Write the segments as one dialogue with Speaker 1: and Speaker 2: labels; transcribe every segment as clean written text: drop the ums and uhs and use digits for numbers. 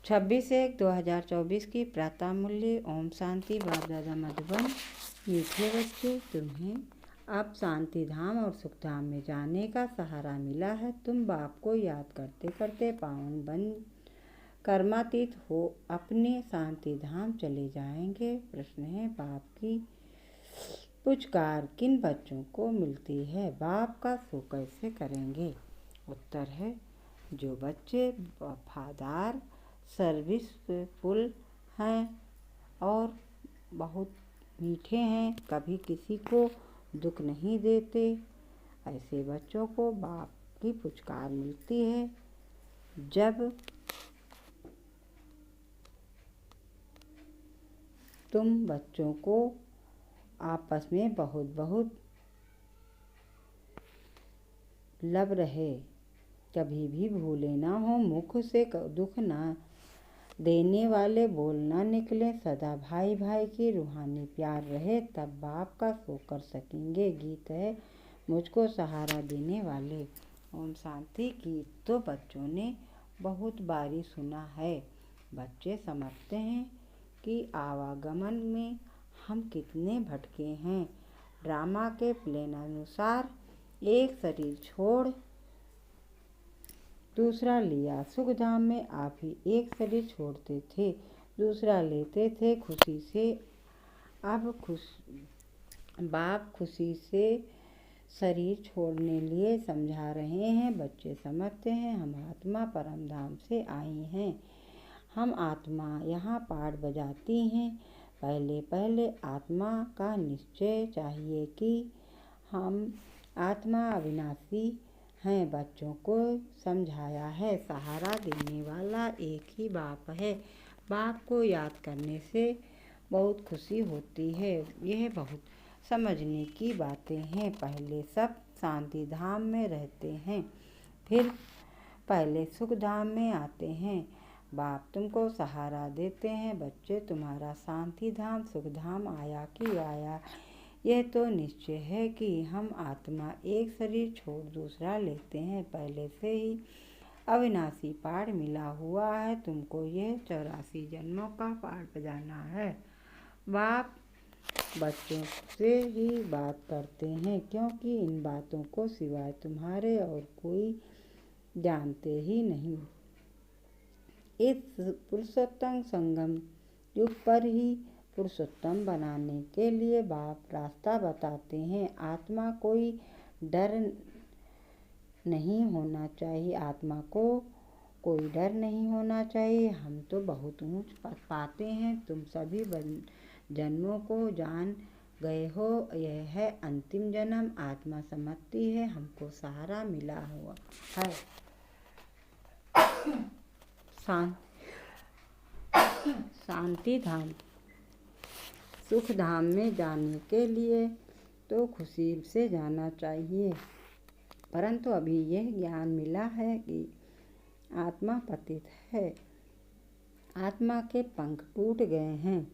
Speaker 1: 26/1/2024 की प्रातः मूल्य। ओम शांति। बाप दादा मधुबन। मीठे बच्चे, तुम्हें अब शांति धाम और सुख धाम में जाने का सहारा मिला है। तुम बाप को याद करते करते पावन बन कर्मातीत हो अपने शांति धाम चले जाएंगे। प्रश्न है, बाप की पुचकार किन बच्चों को मिलती है? बाप का शो कैसे करेंगे? उत्तर है, जो बच्चे वफादार, सर्विसफुल हैं और बहुत मीठे हैं, कभी किसी को दुख नहीं देते, ऐसे बच्चों को बाप की पुचकार मिलती है। जब तुम बच्चों को आपस में बहुत बहुत लब रहे, कभी भी भूले ना हो, मुख से दुख ना देने वाले बोल ना निकले, सदा भाई भाई की रूहानी प्यार रहे, तब बाप का शो कर सकेंगे। गीत है मुझको सहारा देने वाले। ओम शांति। गीत तो बच्चों ने बहुत बारी सुना है। बच्चे समझते हैं कि आवागमन में हम कितने भटके हैं। ड्रामा के प्लान अनुसार एक शरीर छोड़ दूसरा लिया। सुख धाम में आप ही एक शरीर छोड़ते थे, दूसरा लेते थे खुशी से। अब बाप खुशी से शरीर छोड़ने लिए समझा रहे हैं। बच्चे समझते हैं हम आत्मा परम धाम से आई हैं। हम आत्मा यहाँ पाठ बजाती हैं। पहले पहले आत्मा का निश्चय चाहिए कि हम आत्मा अविनाशी हैं। बच्चों को समझाया है, सहारा देने वाला एक ही बाप है। बाप को याद करने से बहुत खुशी होती है। यह बहुत समझने की बातें हैं। पहले सब शांति धाम में रहते हैं, फिर पहले सुख धाम में आते हैं। बाप तुमको सहारा देते हैं। बच्चे, तुम्हारा शांति धाम सुख धाम आया कि आया, यह तो निश्चय है कि हम आत्मा एक शरीर छोड़ दूसरा लेते हैं। पहले से ही अविनाशी पाठ मिला हुआ है। तुमको यह 84 जन्मों का पाठ बजाना है। बाप बच्चों से ही बात करते हैं, क्योंकि इन बातों को सिवाय तुम्हारे और कोई जानते ही नहीं। इस पुरुषोत्तम संगम युग पर ही पुरुषोत्तम बनाने के लिए बाप रास्ता बताते हैं। आत्मा कोई डर नहीं होना चाहिए, आत्मा को कोई डर नहीं होना चाहिए। हम तो बहुत ऊंच पाते हैं। तुम सभी जन्मों को जान गए हो, यह है अंतिम जन्म। आत्मा समझती है हमको सहारा मिला हुआ है। शांति धाम सुख धाम में जाने के लिए तो खुशी से जाना चाहिए, परंतु अभी यह ज्ञान मिला है कि आत्मा पतित है, आत्मा के पंख टूट गए हैं।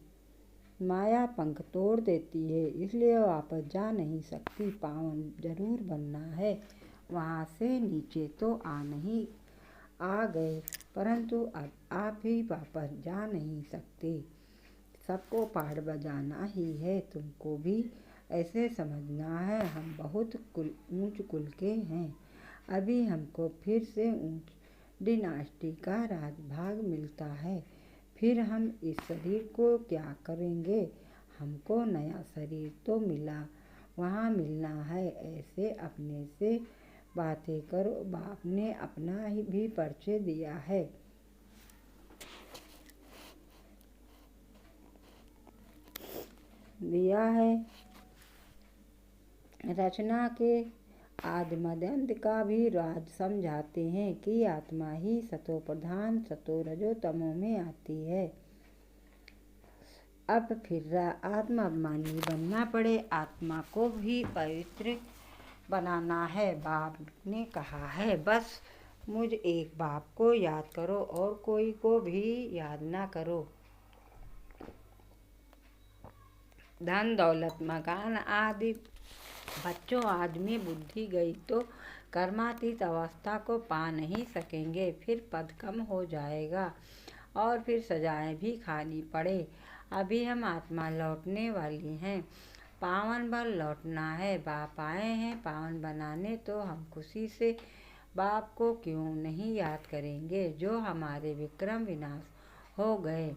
Speaker 1: माया पंख तोड़ देती है, इसलिए वापस जा नहीं सकती। पावन जरूर बनना है। वहाँ से नीचे तो आ गए, परंतु अब आप ही वापस जा नहीं सकते। सबको पाठ बजाना ही है। तुमको भी ऐसे समझना है। हम बहुत ऊंच कुल के हैं। अभी हमको फिर से ऊंच डिनास्टी का राजभाग मिलता है। फिर हम इस शरीर को क्या करेंगे? हमको नया शरीर तो मिला, वहाँ मिलना है। ऐसे अपने से बातें करो। बाप ने अपना ही भी परिचय दिया है। रचना के आदि मध्य अंत का भी राज समझाते हैं कि आत्मा ही सतो प्रधान सतो रजो तमो में आती है। अब फिर आत्मा अभिमानी बनना पड़े, आत्मा को भी पवित्र बनाना है। बाप ने कहा है, बस मुझ एक बाप को याद करो और कोई को भी याद ना करो। धन दौलत मकान आदि बच्चों आज में बुद्धि गई तो कर्मातीत अवस्था को पा नहीं सकेंगे, फिर पद कम हो जाएगा। और फिर सजाएं भी खानी पड़े। अभी हम आत्मा लौटने वाली हैं, पावन बल लौटना है। बाप आए हैं पावन बनाने, तो हम खुशी से बाप को क्यों नहीं याद करेंगे, जो हमारे विक्रम विनाश हो गए।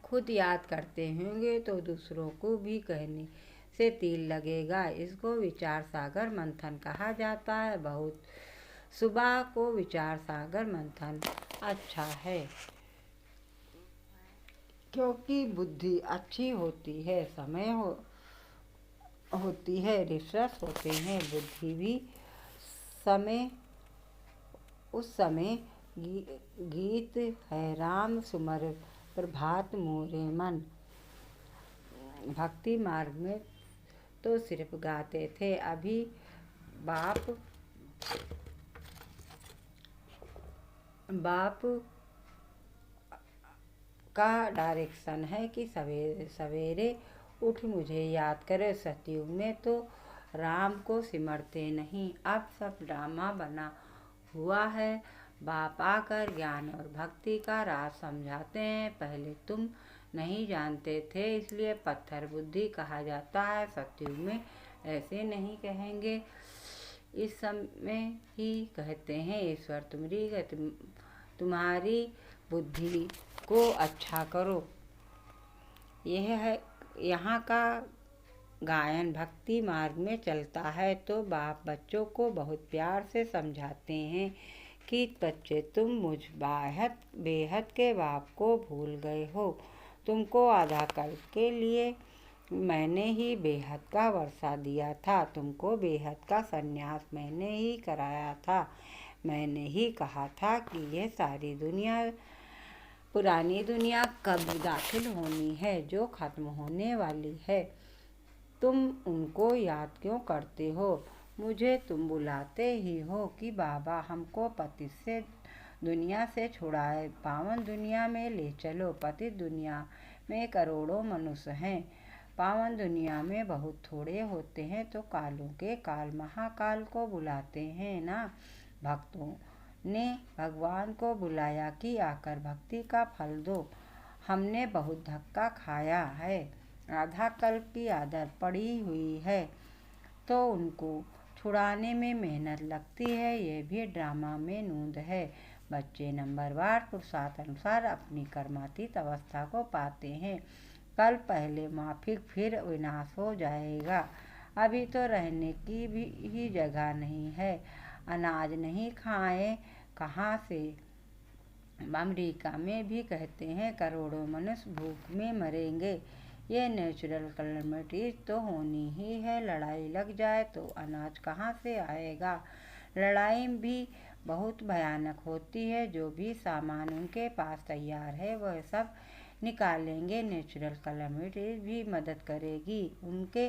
Speaker 1: खुद याद करते होंगे तो दूसरों को भी कहने से तिल लगेगा। इसको विचार सागर मंथन कहा जाता है। बहुत सुबह को विचार सागर मंथन अच्छा है, क्योंकि बुद्धि अच्छी होती है, समय होती है, रिफ्रेश होते हैं। बुद्धि भी समय उस समय गीत है राम सुमर प्रभात मोरे मन। भक्ति मार्ग में तो सिर्फ गाते थे। अभी बाप का डायरेक्शन है कि सवेरे सवेरे उठ मुझे याद करे। सतयुग में तो राम को सिमरते नहीं, अब सब ड्रामा बना हुआ है। बाप आकर ज्ञान और भक्ति का राज समझाते हैं। पहले तुम नहीं जानते थे, इसलिए पत्थर बुद्धि कहा जाता है। सतयुग में ऐसे नहीं कहेंगे, इस समय ही कहते हैं ईश्वर तुम्हारी बुद्धि को अच्छा करो। यह है यहाँ का गायन भक्ति मार्ग में चलता है, तो बाप बच्चों को बहुत प्यार से समझाते हैं कि बच्चे तुम मुझ बेहद के बाप को भूल गए हो। तुमको आधा कल्प के लिए मैंने ही बेहद का वर्षा दिया था। तुमको बेहद का संन्यास मैंने ही कराया था। मैंने ही कहा था कि यह सारी दुनिया, पुरानी दुनिया कब दाखिल होनी है, जो खत्म होने वाली है। तुम उनको याद क्यों करते हो? मुझे तुम बुलाते ही हो कि बाबा हमको पतित से दुनिया से छुड़ाए, पावन दुनिया में ले चलो। पतित दुनिया में करोड़ों मनुष्य हैं, पावन दुनिया में बहुत थोड़े होते हैं, तो कालों के काल महाकाल को बुलाते हैं ना। भक्तों ने भगवान को बुलाया कि आकर भक्ति का फल दो। हमने बहुत धक्का खाया है, आधा कल्प की आदत पड़ी हुई है, तो उनको छुड़ाने में मेहनत लगती है। ये भी ड्रामा में नूंद है। बच्चे नंबरवार पुरुषार्थ अनुसार अपनी कर्मातीत अवस्था को पाते हैं। कल पहले माफिक फिर विनाश हो जाएगा। अभी तो रहने की भी जगह नहीं है, अनाज नहीं खाए कहाँ से। अमेरिका में भी कहते हैं करोड़ों मनुष्य भूख में मरेंगे। ये नेचुरल कैलेमिटीज तो होनी ही है। लड़ाई लग जाए तो अनाज कहाँ से आएगा। लड़ाई भी बहुत भयानक होती है। जो भी सामान उनके पास तैयार है वह सब निकालेंगे। नेचुरल कैलेमिटीज भी मदद करेगी। उनके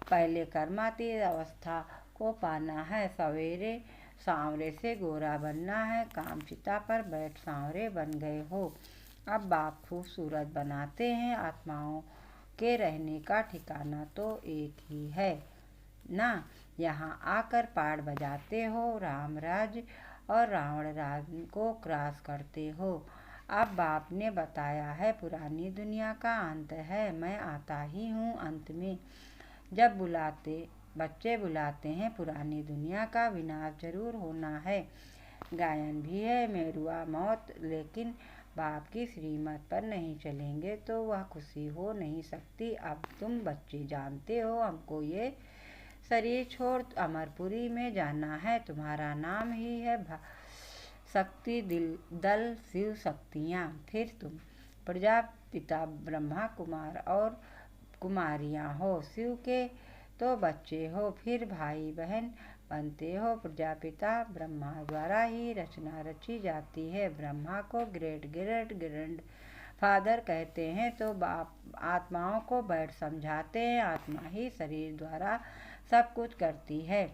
Speaker 1: पहले कर्मातीत अवस्था को पाना है। सवेरे सांवरे से गोरा बनना है। काम चिता पर बैठ सांवरे बन गए हो। अब बाप खूबसूरत बनाते हैं। आत्माओं के रहने का ठिकाना तो एक ही है ना। यहाँ आकर पाड़ बजाते हो, राम राज्य और रावण राज्य को क्रॉस करते हो। अब बाप ने बताया है पुरानी दुनिया का अंत है, मैं आता ही हूँ अंत में। जब बच्चे बुलाते हैं पुरानी दुनिया का विनाश जरूर होना है। गायन भी है मेरुआ मौत, लेकिन बाप की श्रीमत पर नहीं चलेंगे तो वह खुशी हो नहीं सकती। अब तुम बच्चे जानते हो हमको ये शरीर छोड़ अमरपुरी में जाना है। तुम्हारा नाम ही है शक्ति दल शिव शक्तियाँ। फिर तुम प्रजापिता ब्रह्मा कुमार और कुमारियाँ हो। शिव के तो बच्चे हो, फिर भाई बहन बनते हो। प्रजापिता ब्रह्मा द्वारा ही रचना रची जाती है। ब्रह्मा को ग्रेट ग्रैंड फादर कहते हैं, तो बाप आत्माओं को बैठ समझाते हैं। आत्मा ही शरीर द्वारा सब कुछ करती है।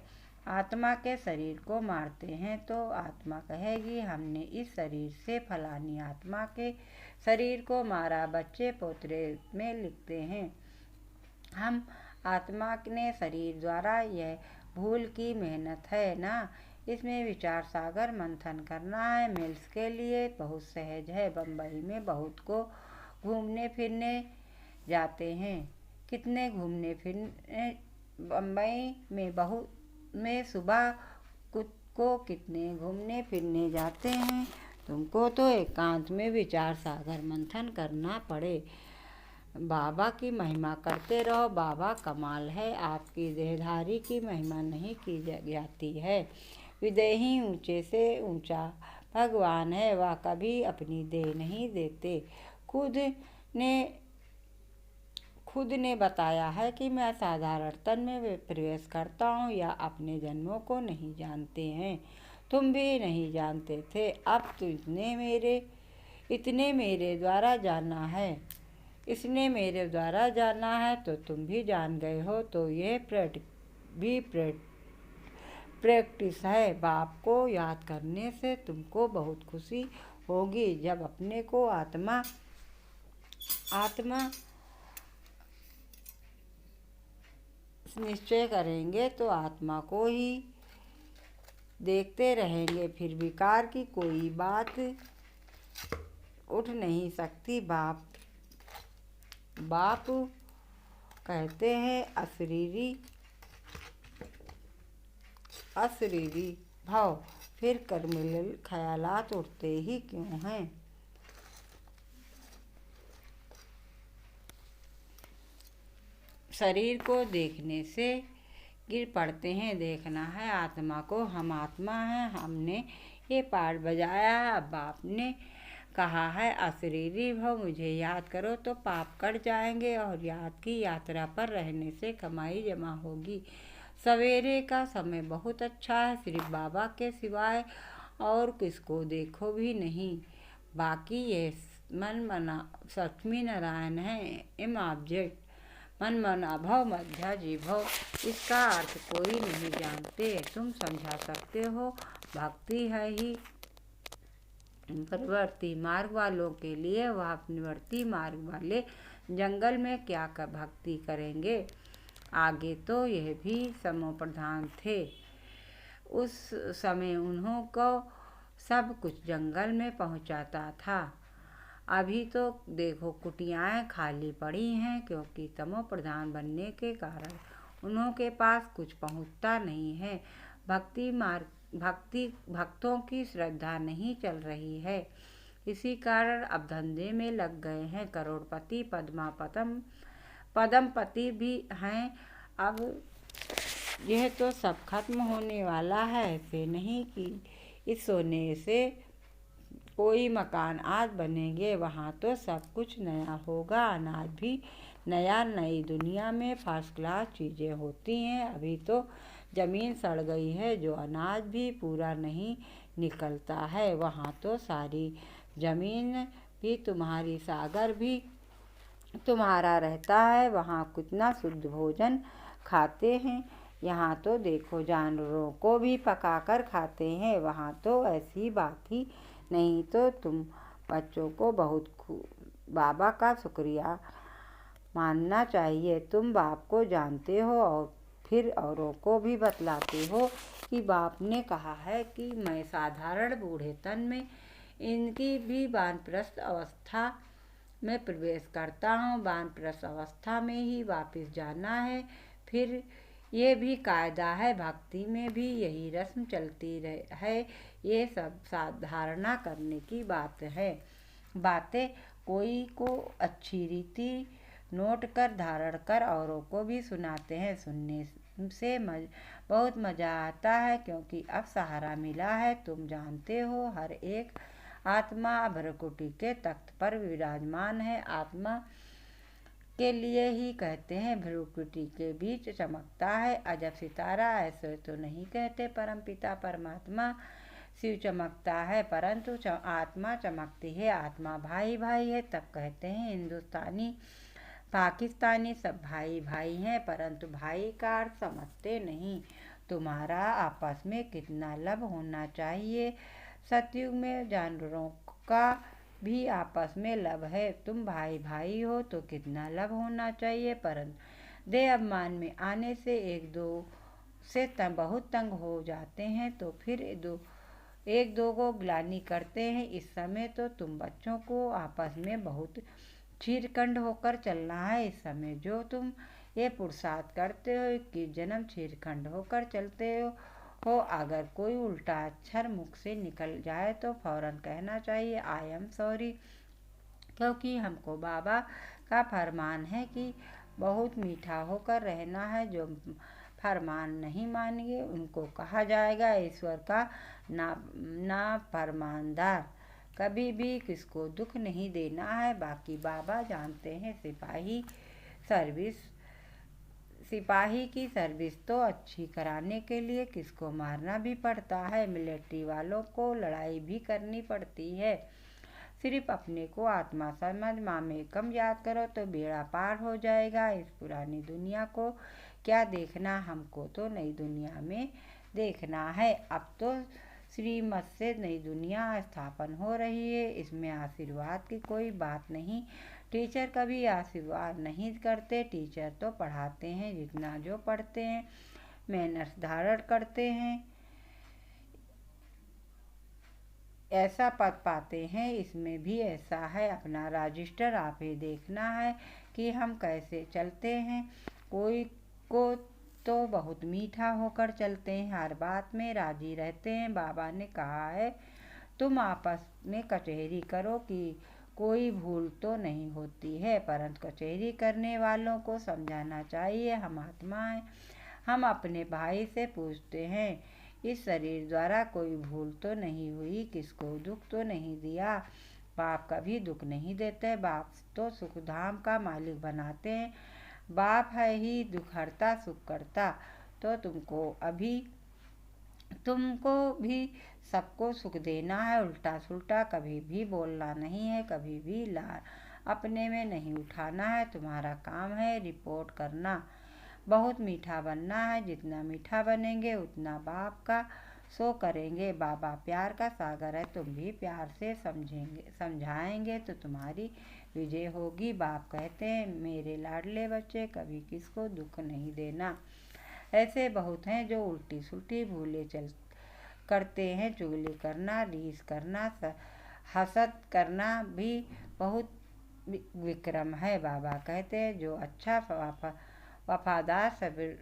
Speaker 1: आत्मा के शरीर को मारते हैं तो आत्मा कहेगी हमने इस शरीर से फलानी आत्मा के शरीर को मारा। बच्चे पोतरे में लिखते हैं हम आत्मा ने शरीर द्वारा यह भूल की मेहनत है ना। इसमें विचार सागर मंथन करना है। मिल्स के लिए बहुत सहज है। बम्बई में बहुत को घूमने फिरने जाते हैं। कितने घूमने फिरने बम्बई में बहुत में सुबह को कितने घूमने फिरने जाते हैं। तुमको तो एकांत में विचार सागर मंथन करना पड़े। बाबा की महिमा करते रहो। बाबा कमाल है। आपकी देहधारी की महिमा नहीं की जाती है। विदेही ऊंचे से ऊंचा भगवान है। वह कभी अपनी देह नहीं देते। खुद ने बताया है कि मैं साधारण तन में प्रवेश करता हूँ या अपने जन्मों को नहीं जानते हैं। तुम भी नहीं जानते थे। अब तो इतने मेरे द्वारा जाना है। इसने मेरे द्वारा जाना है तो तुम भी जान गए हो। तो ये प्रैक्टिस है। बाप को याद करने से तुमको बहुत खुशी होगी। जब अपने को आत्मा निश्चय करेंगे तो आत्मा को ही देखते रहेंगे। फिर विकार की कोई बात उठ नहीं सकती। बाप कहते हैं अशरीरी भाव, फिर कर्मलील ख्यालात उठते ही क्यों हैं। शरीर को देखने से गिर पड़ते हैं। देखना है आत्मा को। हम आत्मा हैं। हमने ये पाठ बजाया है। अब बाप ने कहा है अशरीरी भव, मुझे याद करो तो पाप कट जाएंगे और याद की यात्रा पर रहने से कमाई जमा होगी। सवेरे का समय बहुत अच्छा है। सिर्फ बाबा के सिवाय और किसको देखो भी नहीं। बाकी ये मन मना लक्ष्मी नारायण है। एम ऑब्जेक्ट मन मना भव मध्या जीभव, इसका अर्थ कोई नहीं जानते। तुम समझा सकते हो। भक्ति है ही प्रवृत्ति मार्ग वालों के लिए। वह निवृत्ति मार्ग वाले जंगल में क्या कर भक्ति करेंगे। आगे तो यह भी समोप्रधान थे। उस समय उन्हों को सब कुछ जंगल में पहुंचाता था। अभी तो देखो कुटियाएं खाली पड़ी हैं, क्योंकि तमो प्रधान बनने के कारण उन्हों के पास कुछ पहुंचता नहीं है। भक्तों की श्रद्धा नहीं चल रही है। इसी कारण अब धंधे में लग गए हैं। करोड़पति पदमपति भी हैं। अब यह तो सब खत्म होने वाला है। ऐसे नहीं कि इस सोने से कोई मकान आज बनेंगे। वहाँ तो सब कुछ नया होगा। अनाज भी नया। नई दुनिया में फर्स्ट क्लास चीज़ें होती हैं। अभी तो ज़मीन सड़ गई है जो अनाज भी पूरा नहीं निकलता है। वहाँ तो सारी ज़मीन भी तुम्हारी, सागर भी तुम्हारा रहता है। वहाँ कितना शुद्ध भोजन खाते हैं। यहाँ तो देखो जानवरों को भी पकाकर खाते हैं। वहाँ तो ऐसी बात ही नहीं। तो तुम बच्चों को बहुत बाबा का शुक्रिया मानना चाहिए। तुम बाप को जानते हो और फिर औरों को भी बतलाते हो कि बाप ने कहा है कि मैं साधारण बूढ़े तन में इनकी भी वानप्रस्थ अवस्था में प्रवेश करता हूँ। वानप्रस्थ अवस्था में ही वापस जाना है। फिर ये भी कायदा है। भक्ति में भी यही रस्म चलती है। ये सब साधारणा करने की बातें कोई को अच्छी रीति नोट कर धारण कर औरों को भी सुनाते हैं। सुनने से बहुत मज़ा आता है, क्योंकि अब सहारा मिला है। तुम जानते हो हर एक आत्मा भ्रकुटी के तख्त पर विराजमान है। आत्मा के लिए ही कहते हैं भ्रकुटी के बीच चमकता है अजब सितारा। ऐसे तो नहीं कहते परमपिता परमात्मा शिव चमकता है, परंतु आत्मा चमकती है। आत्मा भाई भाई है। तब कहते हैं हिंदुस्तानी पाकिस्तानी सब भाई भाई हैं, परंतु भाई का अर्थ समझते नहीं। तुम्हारा आपस में कितना लब होना चाहिए। सतयुग में जानवरों का भी आपस में लब है। तुम भाई भाई हो तो कितना लब होना चाहिए। परंतु देह अभिमान में आने से एक दो से बहुत तंग हो जाते हैं तो फिर एक दो को ग्लानि करते हैं। इस समय तो तुम बच्चों को आपस में बहुत चीरखंड होकर चलना है। इस समय जो तुम ये पुरुषार्थ करते हो कि जन्म चीरखंड होकर चलते हो अगर कोई उल्टा अक्षर मुख से निकल जाए तो फौरन कहना चाहिए आई एम सॉरी, क्योंकि हमको बाबा का फरमान है कि बहुत मीठा होकर रहना है। जो फरमान नहीं मानेंगे उनको कहा जाएगा ईश्वर का ना फरमानदार। कभी भी किसको दुख नहीं देना है। बाकी बाबा जानते हैं सिपाही की सर्विस तो अच्छी कराने के लिए किसको मारना भी पड़ता है। मिलिट्री वालों को लड़ाई भी करनी पड़ती है। सिर्फ अपने को आत्मा समझ मामे कम याद करो तो बेड़ा पार हो जाएगा। इस पुरानी दुनिया को क्या देखना, हमको तो नई दुनिया में देखना है। अब तो श्रीमत से नई दुनिया स्थापन हो रही है। इसमें आशीर्वाद की कोई बात नहीं। टीचर कभी आशीर्वाद नहीं करते। टीचर तो पढ़ाते हैं, जितना जो पढ़ते हैं मेहनत धारण करते हैं ऐसा पद पाते हैं। इसमें भी ऐसा है। अपना रजिस्टर आप ही देखना है कि हम कैसे चलते हैं। कोई को तो बहुत मीठा होकर चलते हैं, हर बात में राजी रहते हैं। बाबा ने कहा है तुम आपस में कचहरी करो कि कोई भूल तो नहीं होती है, परंतु कचहरी करने वालों को समझाना चाहिए हम आत्मा हैं। हम अपने भाई से पूछते हैं इस शरीर द्वारा कोई भूल तो नहीं हुई, किसको दुख तो नहीं दिया। बाप कभी दुख नहीं देते। बाप तो सुखधाम का मालिक बनाते हैं। बाप है ही दुख हरता सुख करता। तो तुमको भी सबको सुख देना है। उल्टा सुल्टा कभी भी बोलना नहीं है। कभी भी लार अपने में नहीं उठाना है। तुम्हारा काम है रिपोर्ट करना। बहुत मीठा बनना है। जितना मीठा बनेंगे उतना बाप का सो करेंगे। बाबा प्यार का सागर है। तुम भी प्यार से समझाएंगे तो तुम्हारी विजय होगी। बाप कहते हैं मेरे लाडले बच्चे कभी किसको दुख नहीं देना। ऐसे बहुत हैं जो उल्टी सुल्टी भूले करते हैं। चुगली करना, रीस करना, हसद करना भी बहुत विक्रम है। बाबा कहते हैं जो अच्छा वफादार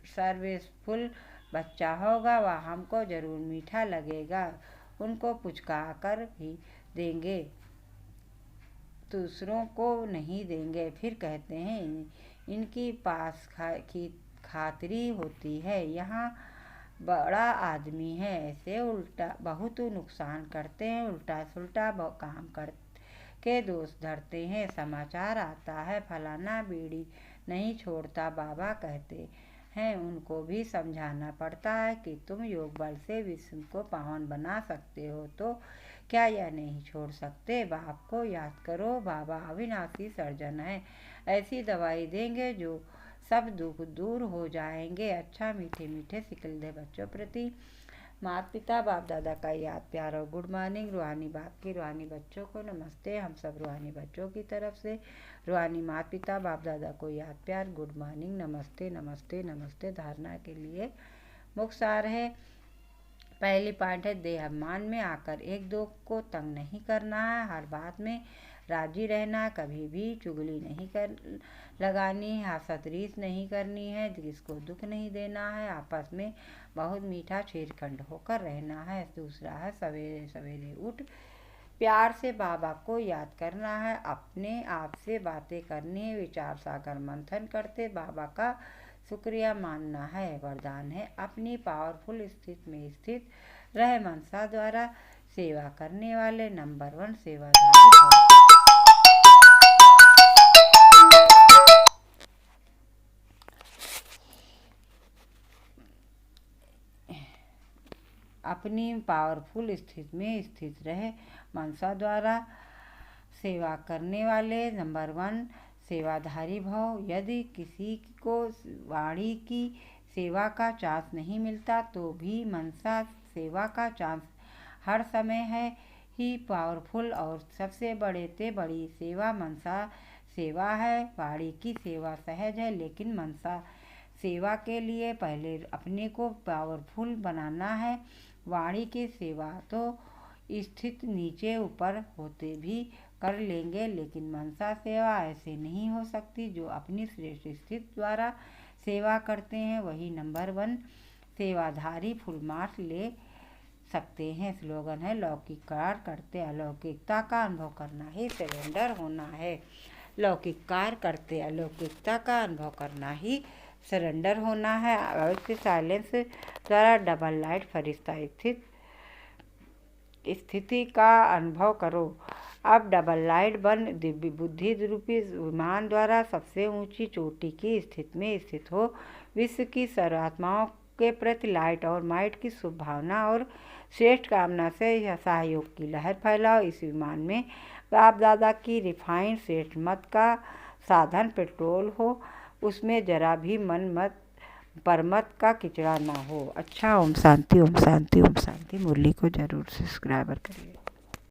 Speaker 1: सर्विसफुल बच्चा होगा वह हमको ज़रूर मीठा लगेगा। उनको पुचकार कर भी देंगे, दूसरों को नहीं देंगे। फिर कहते हैं इनकी पास की खातिरी होती है, यहाँ बड़ा आदमी है। ऐसे उल्टा बहुत नुकसान करते हैं। उल्टा सुल्टा काम के दोस्त धरते हैं। समाचार आता है फलाना बीड़ी नहीं छोड़ता। बाबा कहते हैं उनको भी समझाना पड़ता है कि तुम योग बल से विश्व को पावन बना सकते हो तो क्या यह नहीं छोड़ सकते। बाप को याद करो। बाबा अविनाशी सर्जन है। ऐसी दवाई देंगे जो सब दुख दूर हो जाएंगे। अच्छा मीठे मीठे सिकलदे बच्चों प्रति माता पिता बाप दादा का याद प्यार और गुड मॉर्निंग। रूहानी बाप की रूहानी बच्चों को नमस्ते। हम सब रूहानी बच्चों की तरफ से रूहानी माता पिता बाप दादा को याद प्यार गुड मॉर्निंग, नमस्ते नमस्ते नमस्ते। धारणा के लिए मुख्य सार है। पहली पॉइंट है देह अभिमान में आकर एक दो को तंग नहीं करना है। हर बात में राजी रहना। कभी भी चुगली नहीं लगानी है। हसत रीस नहीं करनी है। किसको दुख नहीं देना है। आपस में बहुत मीठा छेड़खंड होकर रहना है। दूसरा है सवेरे सवेरे उठ प्यार से बाबा को याद करना है। अपने आप से बातें करनी है। विचार सागर मंथन करते बाबा का शुक्रिया मानना है। वरदान है अपनी पावरफुल स्थिति में स्थित रह मनसा द्वारा सेवा करने वाले नंबर 1 सेवाधारी भव। अपनी पावरफुल स्थिति में स्थित रहे मनसा द्वारा सेवा करने वाले नंबर 1 सेवाधारी भव। यदि किसी को वाणी की सेवा का चांस नहीं मिलता तो भी मनसा सेवा का चांस हर समय है ही पावरफुल और सबसे बड़ी सेवा मनसा सेवा है। वाणी की सेवा सहज है लेकिन मनसा सेवा के लिए पहले अपने को पावरफुल बनाना है। वाणी की सेवा तो स्थित नीचे ऊपर होते भी कर लेंगे, लेकिन मनसा सेवा ऐसे नहीं हो सकती। जो अपनी श्रेष्ठ स्थिति द्वारा सेवा करते हैं वही नंबर 1 सेवाधारी फुल मार्क्स ले सकते हैं। स्लोगन है, लौकिक कार्य करते अलौकिकता का अनुभव करना ही सरेंडर होना है। लौकिक कार्य करते अलौकिकता का अनुभव करना ही सरेंडर होना है। अवश्य साइलेंस द्वारा डबल लाइट फरिश्ता स्थिति का अनुभव करो। अब डबल लाइट बन दिव्य बुद्धि रूपी विमान द्वारा सबसे ऊंची चोटी की स्थिति में स्थित हो। विश्व की सर्वात्माओं के प्रति लाइट और माइट की शुभ भावना और श्रेष्ठ कामना से यह सहयोग की लहर फैलाओ। इस विमान में बाप दादा की रिफाइंड श्रेष्ठ मत का साधन पेट्रोल हो, उसमें जरा भी मन मत परमत का किचड़ा ना हो। अच्छा, ओम शांति, ओम शांति, ओम शांति। मुरली को जरूर सब्सक्राइब करिए।